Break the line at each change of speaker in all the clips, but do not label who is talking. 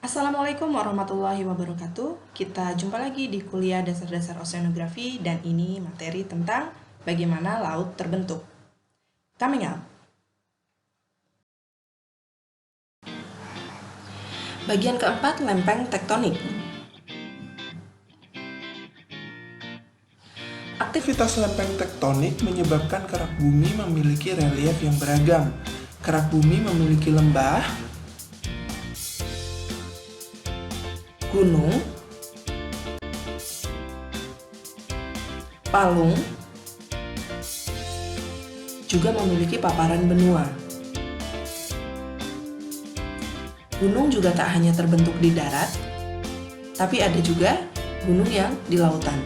Assalamualaikum warahmatullahi wabarakatuh. Kita jumpa lagi di kuliah dasar-dasar oceanografi dan ini materi tentang bagaimana laut terbentuk. Coming up. Bagian keempat, lempeng tektonik.
Aktivitas lempeng tektonik menyebabkan kerak bumi memiliki relief yang beragam. Kerak bumi memiliki lembah,
Gunung, palung, juga memiliki paparan benua. Gunung juga tak hanya terbentuk di darat, tapi ada juga gunung yang di lautan.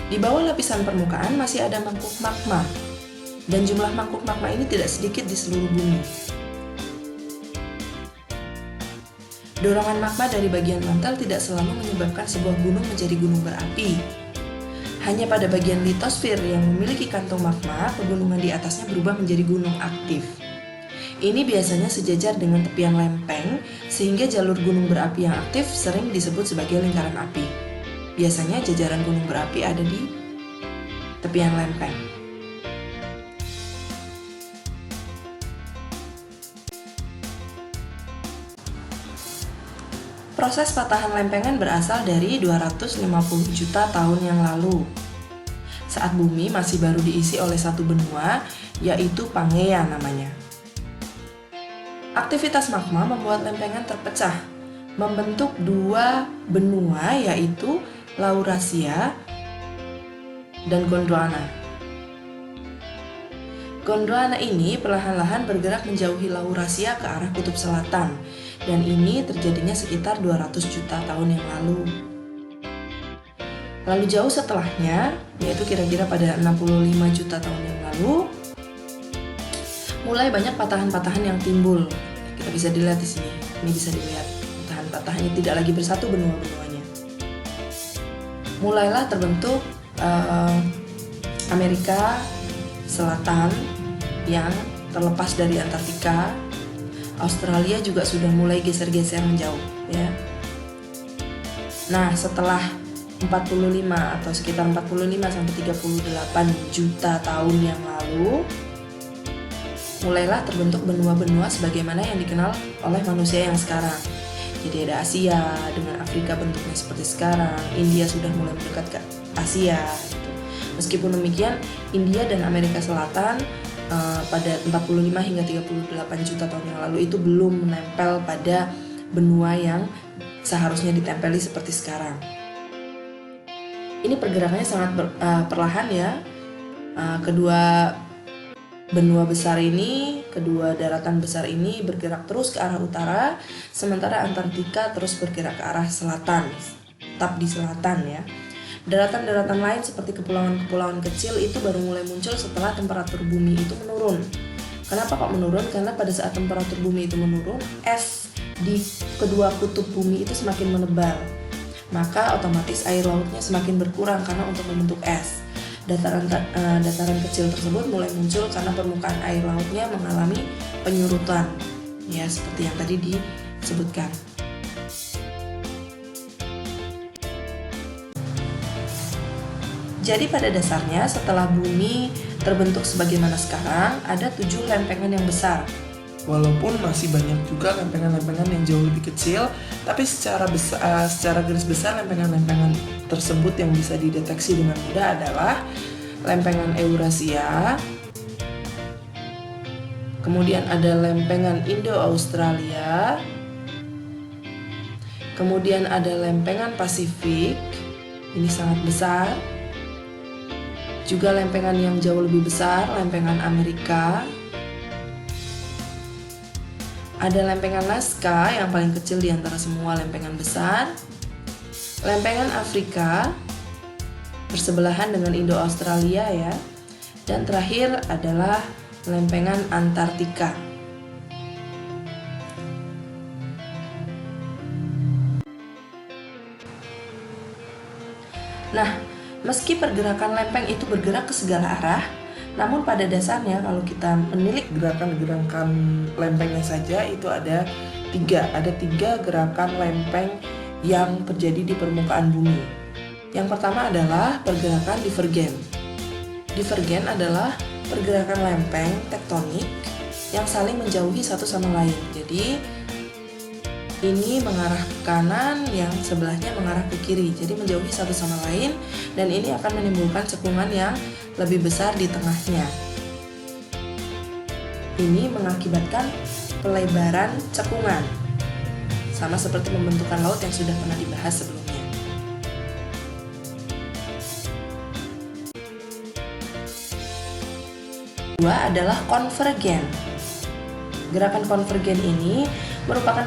Di bawah lapisan permukaan masih ada mangkuk magma, dan jumlah mangkuk magma ini tidak sedikit di seluruh bumi. Dorongan magma dari bagian mantel tidak selalu menyebabkan sebuah gunung menjadi gunung berapi. Hanya pada bagian litosfer yang memiliki kantong magma, pegunungan di atasnya berubah menjadi gunung aktif. Ini biasanya sejajar dengan tepian lempeng, sehingga jalur gunung berapi yang aktif sering disebut sebagai lingkaran api. Biasanya jajaran gunung berapi ada di tepian lempeng. Proses patahan lempengan berasal dari 250 juta tahun yang lalu, saat bumi masih baru diisi oleh satu benua, yaitu Pangea namanya. Aktivitas magma membuat lempengan terpecah, membentuk dua benua, yaitu Laurasia dan Gondwana. Gondwana ini perlahan-lahan bergerak menjauhi Laurasia ke arah kutub selatan, dan ini terjadinya sekitar 200 juta tahun yang lalu. Lalu jauh setelahnya, yaitu kira-kira pada 65 juta tahun yang lalu, mulai banyak patahan-patahan yang timbul. Kita bisa dilihat di sini. Ini bisa dilihat patahan-patahannya tidak lagi bersatu benua-benuanya. Mulailah terbentuk Amerika Selatan yang terlepas dari Antartika. Australia juga sudah mulai geser-geser menjauh, ya. Nah, setelah 45 atau sekitar 45 sampai 38 juta tahun yang lalu, mulailah terbentuk benua-benua sebagaimana yang dikenal oleh manusia yang sekarang. Jadi ada Asia dengan Afrika bentuknya seperti sekarang, India sudah mulai mendekat ke Asia gitu. Meskipun demikian, India dan Amerika Selatan pada 45 hingga 38 juta tahun yang lalu itu belum menempel pada benua yang seharusnya ditempeli seperti sekarang. Ini pergerakannya sangat perlahan, ya. Kedua benua besar ini, kedua daratan besar ini bergerak terus ke arah utara, sementara Antartika terus bergerak ke arah selatan, tetap di selatan, ya. Daratan-daratan lain seperti kepulauan-kepulauan kecil itu baru mulai muncul setelah temperatur bumi itu menurun. Kenapa kok menurun? Karena pada saat temperatur bumi itu menurun, es di kedua kutub bumi itu semakin menebal. Maka otomatis air lautnya semakin berkurang karena untuk membentuk es. Dataran kecil tersebut mulai muncul karena permukaan air lautnya mengalami penyurutan, ya, seperti yang tadi disebutkan. Jadi pada dasarnya setelah bumi terbentuk sebagaimana sekarang, ada 7 lempengan yang besar.
walaupun masih banyak juga lempengan-lempengan yang jauh lebih kecil, tapi secara garis besar lempengan-lempengan tersebut yang bisa dideteksi dengan mudah adalah lempengan Eurasia, kemudian ada lempengan Indo-Australia, kemudian ada lempengan Pasifik, ini sangat besar. Juga lempengan yang jauh lebih besar, lempengan Amerika. Ada lempengan Nazca yang paling kecil di antara semua lempengan besar. Lempengan Afrika bersebelahan dengan Indo-Australia, ya. Dan terakhir adalah lempengan Antartika. Nah, meski pergerakan lempeng itu bergerak ke segala arah, namun pada dasarnya kalau kita menilik gerakan-gerakan lempengnya saja itu ada Ada tiga gerakan lempeng yang terjadi di permukaan bumi. Yang pertama adalah pergerakan divergen. Divergen adalah pergerakan lempeng tektonik yang saling menjauhi satu sama lain. Jadi ini mengarah ke kanan, yang sebelahnya mengarah ke kiri. Jadi menjauhi satu sama lain, dan ini akan menimbulkan cekungan yang lebih besar di tengahnya. Ini mengakibatkan pelebaran cekungan, sama seperti pembentukan laut yang sudah pernah dibahas sebelumnya. Kedua adalah konvergen. Gerakan konvergen ini merupakan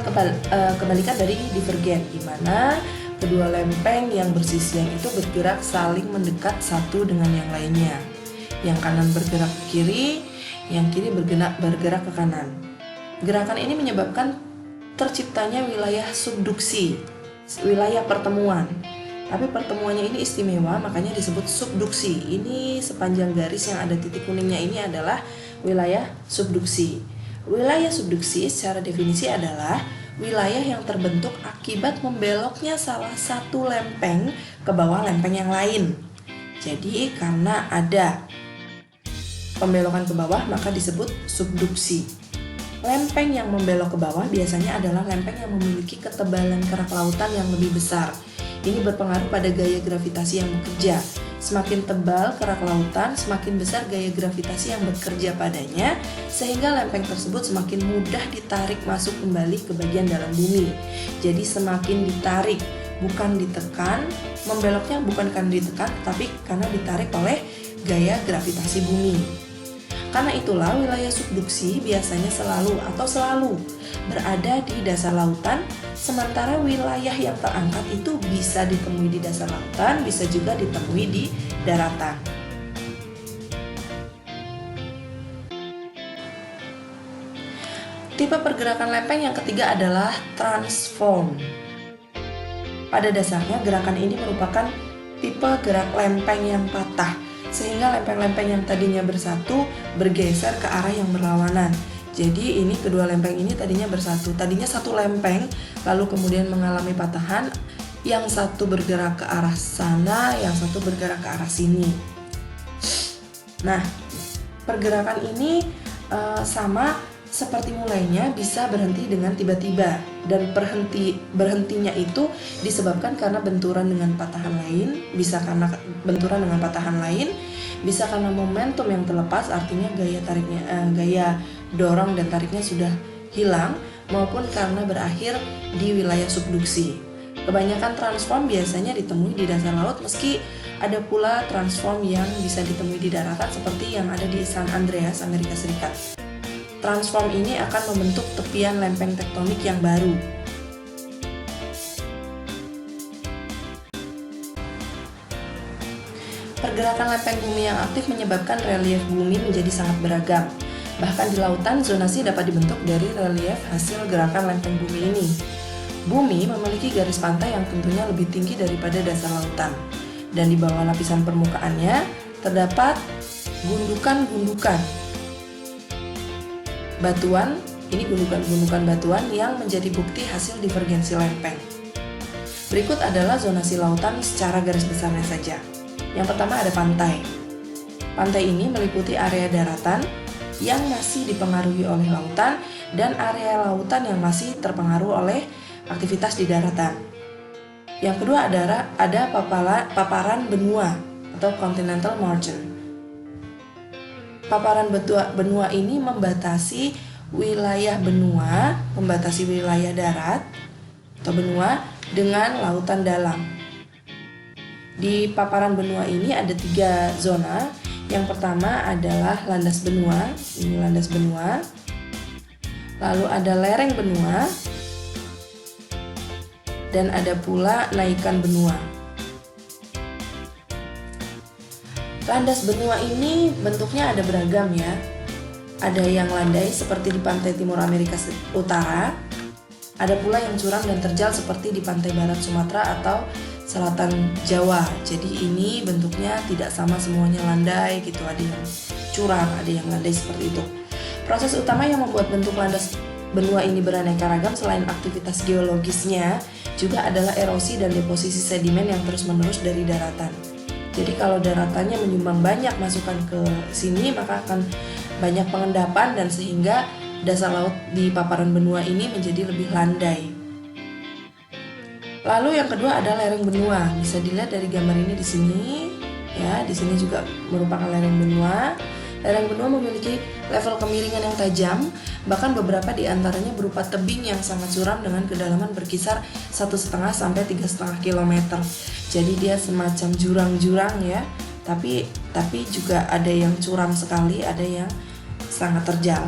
kebalikan dari divergen, di mana kedua lempeng yang bersisian itu bergerak saling mendekat satu dengan yang lainnya. Yang kanan bergerak ke kiri, yang kiri bergerak ke kanan. Gerakan ini menyebabkan terciptanya wilayah subduksi, wilayah pertemuan. Tapi pertemuannya ini istimewa, makanya disebut subduksi. Ini sepanjang garis yang ada titik kuningnya ini adalah wilayah subduksi. Wilayah subduksi secara definisi adalah wilayah yang terbentuk akibat membeloknya salah satu lempeng ke bawah lempeng yang lain. Jadi karena ada pembelokan ke bawah maka disebut subduksi. Lempeng yang membelok ke bawah biasanya adalah lempeng yang memiliki ketebalan kerak lautan yang lebih besar. Ini berpengaruh pada gaya gravitasi yang bekerja. Semakin tebal kerak lautan, semakin besar gaya gravitasi yang bekerja padanya, sehingga lempeng tersebut semakin mudah ditarik masuk kembali ke bagian dalam bumi. Jadi semakin ditarik, bukan ditekan. Membeloknya bukan karena ditekan, tapi karena ditarik oleh gaya gravitasi bumi. Karena itulah wilayah subduksi biasanya selalu berada di dasar lautan, sementara wilayah yang terangkat itu bisa ditemui di dasar lautan, bisa juga ditemui di daratan. Tipe pergerakan lempeng yang ketiga adalah transform. Pada dasarnya gerakan ini merupakan tipe gerak lempeng yang patah, sehingga lempeng-lempeng yang tadinya bersatu bergeser ke arah yang berlawanan. Jadi ini kedua lempeng ini tadinya bersatu. Tadinya satu lempeng, lalu kemudian mengalami patahan. Yang satu bergerak ke arah sana, yang satu bergerak ke arah sini. Nah, pergerakan ini sama seperti mulainya bisa berhenti dengan tiba-tiba, dan berhentinya itu disebabkan karena benturan dengan patahan lain, bisa karena benturan dengan patahan lain, bisa karena momentum yang terlepas, artinya gaya dorong dan tariknya sudah hilang, maupun karena berakhir di wilayah subduksi. Kebanyakan transform biasanya ditemui di dasar laut, meski ada pula transform yang bisa ditemui di daratan seperti yang ada di San Andreas, Amerika Serikat. Transform ini akan membentuk tepian lempeng tektonik yang baru. Pergerakan lempeng bumi yang aktif menyebabkan relief bumi menjadi sangat beragam. Bahkan di lautan, zonasi dapat dibentuk dari relief hasil gerakan lempeng bumi ini. Bumi memiliki garis pantai yang tentunya lebih tinggi daripada dasar lautan. Dan di bawah lapisan permukaannya terdapat gundukan-gundukan batuan, ini gundukan-gundukan batuan yang menjadi bukti hasil divergensi lempeng. Berikut adalah zonasi lautan secara garis besarnya saja. Yang pertama ada pantai. Pantai ini meliputi area daratan yang masih dipengaruhi oleh lautan dan area lautan yang masih terpengaruh oleh aktivitas di daratan. Yang kedua ada paparan benua atau continental margin. Paparan benua ini membatasi wilayah benua, membatasi wilayah darat atau benua dengan lautan dalam. Di paparan benua ini ada 3 zona. Yang pertama adalah landas benua, ini landas benua. Lalu ada lereng benua, dan ada pula naikan benua. Landas benua ini bentuknya ada beragam ya. Ada yang landai seperti di pantai timur Amerika Utara. Ada pula yang curam dan terjal seperti di pantai barat Sumatera atau selatan Jawa. Jadi ini bentuknya tidak sama semuanya landai gitu. Ada yang curam, ada yang landai seperti itu. Proses utama yang membuat bentuk landas benua ini beraneka ragam, selain aktivitas geologisnya, juga adalah erosi dan deposisi sedimen yang terus-menerus dari daratan. Jadi kalau daratannya menyumbang banyak masukan ke sini, maka akan banyak pengendapan dan sehingga dasar laut di paparan benua ini menjadi lebih landai. Lalu yang kedua ada lereng benua. Bisa dilihat dari gambar ini di sini, ya. Di sini juga merupakan lereng benua. Lereng benua memiliki level kemiringan yang tajam, bahkan beberapa di antaranya berupa tebing yang sangat curam dengan kedalaman berkisar 1,5 sampai 3,5 km. Jadi dia semacam jurang-jurang ya, tapi juga ada yang curam sekali, ada yang sangat terjal.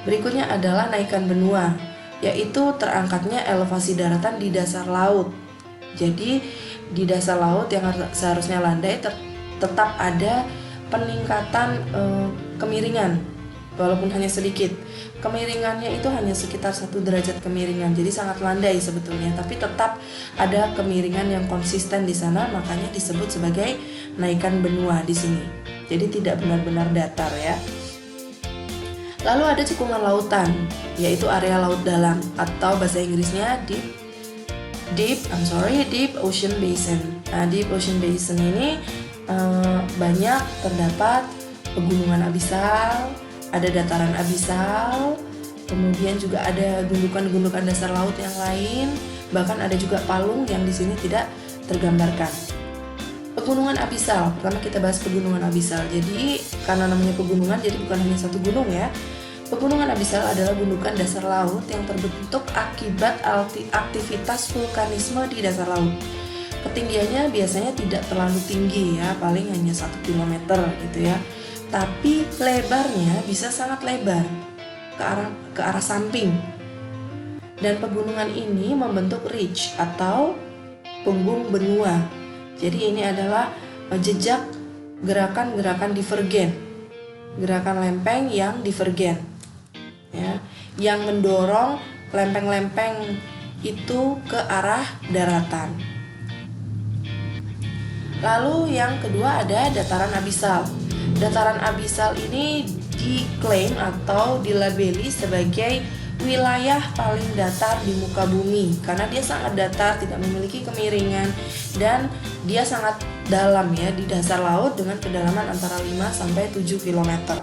Berikutnya adalah naikan benua, yaitu terangkatnya elevasi daratan di dasar laut. Jadi di dasar laut yang seharusnya landai tetap ada peningkatan kemiringan, walaupun hanya sedikit. Kemiringannya itu hanya sekitar 1 derajat kemiringan, jadi sangat landai sebetulnya, tapi tetap ada kemiringan yang konsisten di sana, makanya disebut sebagai naikan benua di sini. Jadi tidak benar-benar datar ya. Lalu ada cekungan lautan, yaitu area laut dalam atau bahasa Inggrisnya Deep Ocean Basin. Nah, Deep Ocean Basin ini banyak terdapat pegunungan abisal, ada dataran abisal, kemudian juga ada gundukan-gundukan dasar laut yang lain, bahkan ada juga palung yang di sini tidak tergambarkan. Pegunungan abisal, pertama kita bahas pegunungan abisal. Jadi karena namanya pegunungan, jadi bukan hanya satu gunung ya. Pegunungan abisal adalah gundukan dasar laut yang terbentuk akibat aktivitas vulkanisme di dasar laut. Ketinggiannya biasanya tidak terlalu tinggi ya, paling hanya 1 km gitu ya. Tapi lebarnya bisa sangat lebar ke arah samping. Dan pegunungan ini membentuk ridge atau punggung benua. Jadi ini adalah jejak gerakan-gerakan divergen, gerakan lempeng yang divergen, ya, yang mendorong lempeng-lempeng itu ke arah daratan. Lalu yang kedua ada dataran abisal. Dataran abisal ini diklaim atau dilabeli sebagai wilayah paling datar di muka bumi karena dia sangat datar, tidak memiliki kemiringan, dan dia sangat dalam ya di dasar laut dengan kedalaman antara 5 sampai 7 km.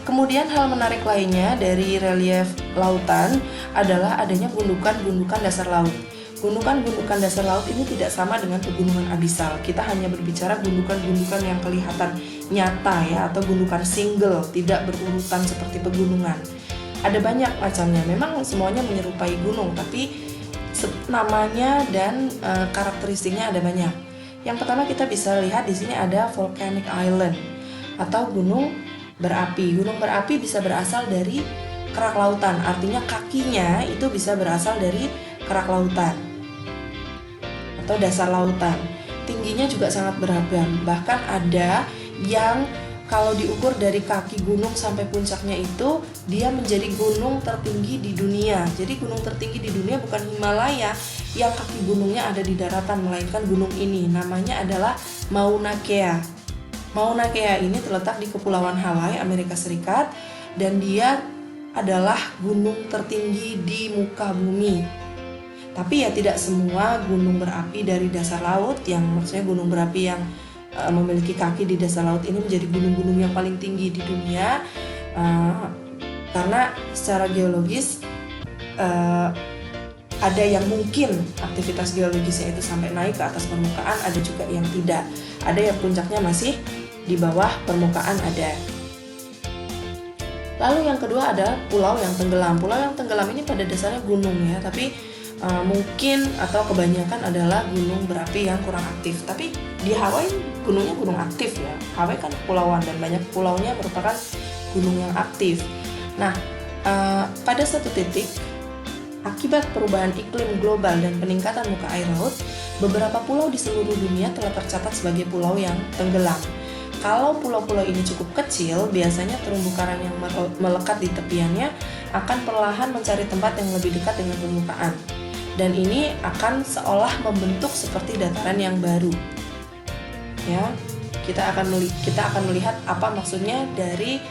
Kemudian hal menarik lainnya dari relief lautan adalah adanya gundukan-gundukan dasar laut. Gundukan-gundukan dasar laut ini tidak sama dengan pegunungan abisal. Kita hanya berbicara gundukan-gundukan yang kelihatan nyata ya, atau gundukan single, tidak berurutan seperti pegunungan. Ada banyak macamnya. Memang semuanya menyerupai gunung, tapi namanya dan karakteristiknya ada banyak. Yang pertama kita bisa lihat di sini ada volcanic island atau gunung berapi. Gunung berapi bisa berasal dari kerak lautan, artinya kakinya itu bisa berasal dari kerak lautan atau dasar lautan. Tingginya juga sangat beragam, bahkan ada yang kalau diukur dari kaki gunung sampai puncaknya itu dia menjadi gunung tertinggi di dunia. Jadi gunung tertinggi di dunia bukan Himalaya yang kaki gunungnya ada di daratan, melainkan gunung ini namanya adalah Mauna Kea. Mauna Kea ini terletak di Kepulauan Hawaii, Amerika Serikat, dan dia adalah gunung tertinggi di muka bumi. Tapi ya tidak semua gunung berapi dari dasar laut, yang maksudnya gunung berapi yang memiliki kaki di dasar laut ini menjadi gunung-gunung yang paling tinggi di dunia, karena secara geologis ada yang mungkin aktivitas geologisnya itu sampai naik ke atas permukaan, ada juga yang tidak. Ada yang puncaknya masih di bawah permukaan ada. Lalu yang kedua ada pulau yang tenggelam. Pulau yang tenggelam ini pada dasarnya gunung ya, tapi mungkin atau kebanyakan adalah gunung berapi yang kurang aktif. Tapi di Hawaii gunungnya gunung aktif ya. Hawaii kan kepulauan dan banyak pulaunya merupakan gunung yang aktif. Nah, pada satu titik akibat perubahan iklim global dan peningkatan muka air laut, beberapa pulau di seluruh dunia telah tercatat sebagai pulau yang tenggelam. Kalau pulau-pulau ini cukup kecil, biasanya terumbu karang yang melekat di tepiannya akan perlahan mencari tempat yang lebih dekat dengan permukaan. Dan ini akan seolah membentuk seperti dataran yang baru. Ya. Kita akan melihat apa maksudnya dari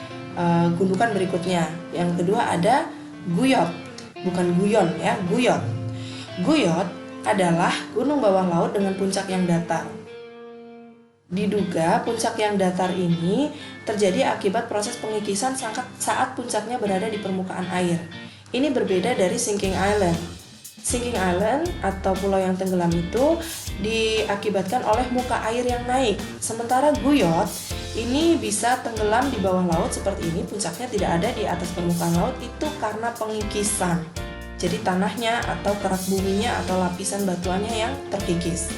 gundukan berikutnya. Yang kedua ada guyot, bukan guyon ya, guyot. Guyot adalah gunung bawah laut dengan puncak yang datar. Diduga puncak yang datar ini terjadi akibat proses pengikisan saat puncaknya berada di permukaan air. Ini berbeda dari sinking island. Sinking island atau pulau yang tenggelam itu diakibatkan oleh muka air yang naik. Sementara guyot ini bisa tenggelam di bawah laut seperti ini, puncaknya tidak ada di atas permukaan laut, itu karena pengikisan. Jadi tanahnya atau kerak buminya atau lapisan batuannya yang terkikis.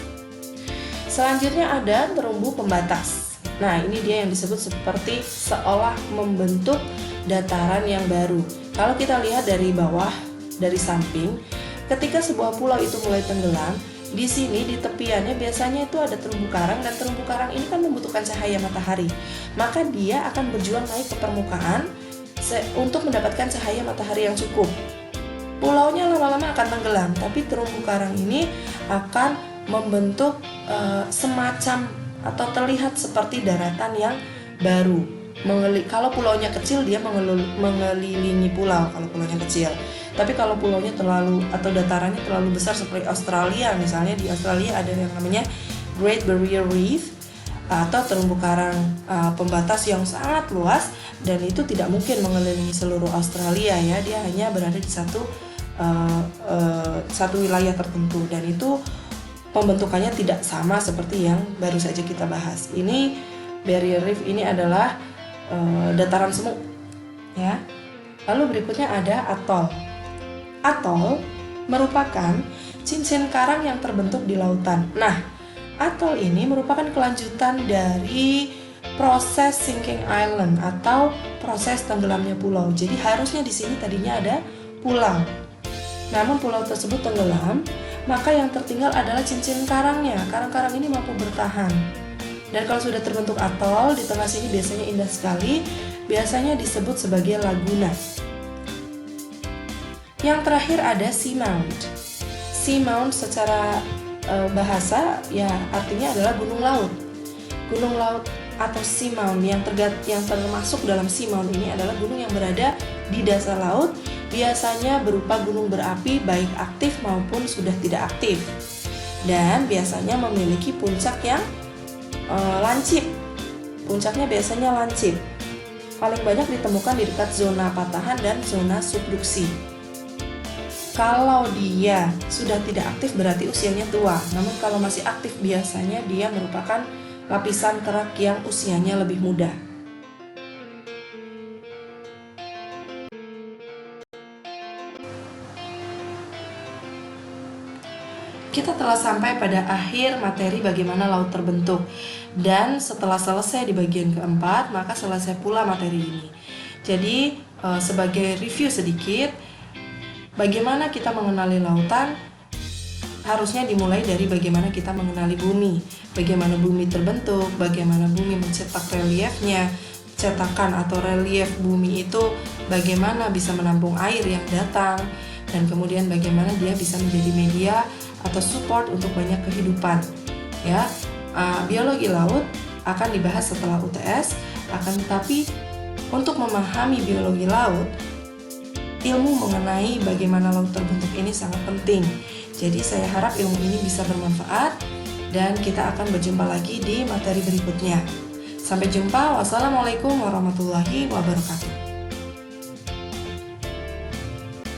Selanjutnya ada terumbu pembatas. Nah, ini dia yang disebut seperti seolah membentuk dataran yang baru. Kalau kita lihat dari bawah, dari samping, ketika sebuah pulau itu mulai tenggelam, di sini di tepiannya biasanya itu ada terumbu karang, dan terumbu karang ini kan membutuhkan cahaya matahari. Maka dia akan berjuang naik ke permukaan untuk mendapatkan cahaya matahari yang cukup. Pulaunya lama-lama akan tenggelam, tapi terumbu karang ini akan membentuk semacam atau terlihat seperti daratan yang baru. Kalau pulaunya kecil dia mengelilingi pulau kalau pulaunya kecil. Tapi kalau pulaunya terlalu atau datarannya terlalu besar seperti Australia, misalnya di Australia ada yang namanya Great Barrier Reef atau terumbu karang pembatas yang sangat luas, dan itu tidak mungkin mengelilingi seluruh Australia ya, dia hanya berada di satu wilayah tertentu, dan itu pembentukannya tidak sama seperti yang baru saja kita bahas. Ini Barrier Reef ini adalah dataran semu ya. Lalu berikutnya ada atol. Atol merupakan cincin karang yang terbentuk di lautan. Nah, atol ini merupakan kelanjutan dari proses sinking island atau proses tenggelamnya pulau. Jadi harusnya di sini tadinya ada pulau. Namun pulau tersebut tenggelam, maka yang tertinggal adalah cincin karangnya. Karang-karang ini mampu bertahan. Dan kalau sudah terbentuk atol, di tengah sini biasanya indah sekali, biasanya disebut sebagai laguna. Yang terakhir ada seamount. Seamount secara bahasa ya artinya adalah gunung laut. Gunung laut atau seamount yang termasuk dalam seamount ini adalah gunung yang berada di dasar laut, biasanya berupa gunung berapi baik aktif maupun sudah tidak aktif, dan biasanya memiliki puncak yang lancip. Puncaknya biasanya lancip. Paling banyak ditemukan di dekat zona patahan dan zona subduksi. Kalau dia sudah tidak aktif berarti usianya tua. Namun kalau masih aktif biasanya dia merupakan lapisan kerak yang usianya lebih muda. Kita telah sampai pada akhir materi bagaimana laut terbentuk. Dan setelah selesai di bagian keempat, maka selesai pula materi ini. Jadi sebagai review sedikit, bagaimana kita mengenali lautan, harusnya dimulai dari bagaimana kita mengenali bumi. Bagaimana bumi terbentuk, bagaimana bumi mencetak reliefnya, cetakan atau relief bumi itu bagaimana bisa menampung air yang datang, dan kemudian bagaimana dia bisa menjadi media atau support untuk banyak kehidupan ya. Biologi laut akan dibahas setelah UTS, akan tetapi untuk memahami biologi laut, ilmu mengenai bagaimana laut terbentuk ini sangat penting. Jadi saya harap ilmu ini bisa bermanfaat, dan kita akan berjumpa lagi di materi berikutnya. Sampai jumpa. Wassalamualaikum warahmatullahi wabarakatuh.